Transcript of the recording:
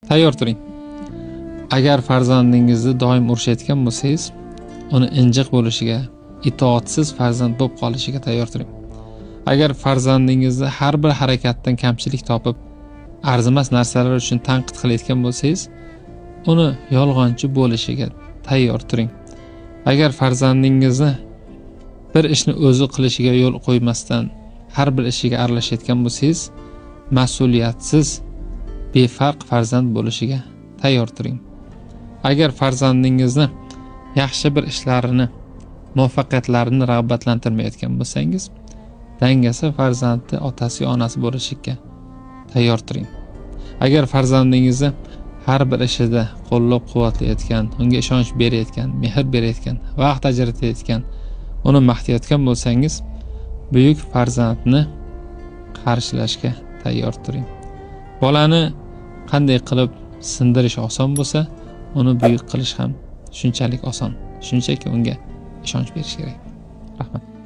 Tayyor turing. Agar farzandingizni doim urishayotgan bo'lsangiz, uni injiq bo'lishiga, itoatsiz farzand bo'lib qolishiga tayyor turing. Agar farzandingizni har bir harakatdan kamchilik topib, arzimas narsalar uchun tanqid qilayotgan bo'lsangiz, uni yolg'onchi bo'lishiga tayyor turing. Agar farzandingizni bir ishni o'zi qilishiga yo'l qo'ymasdan har bir ishiga aralashayotgan bo'lsangiz, mas'uliyatsiz, befarq farzand bo'lishiga tayyor turing. Agar farzandingizni yaxshi bir ishlarini, muvaffaqiyatlarini rag'batlantirmayotgan bo'lsangiz, dangasa farzandi otasi va onasi bo'lishiga tayyor turing. Agar farzandingizni har bir ishida qo'llab-quvvatlayotgan, unga ishonch berayotgan, mehr berayotgan, vaqt ajratayotgan, uni maqtayotgan bo'lsangiz, buyuk farzandni qarshilashga tayyor turing. Bolani qanday qilib sindirish oson bo'lsa, uni buyuk qilish ham shunchalik oson. Shunchaki unga ishonch berish kerak. Rahmat.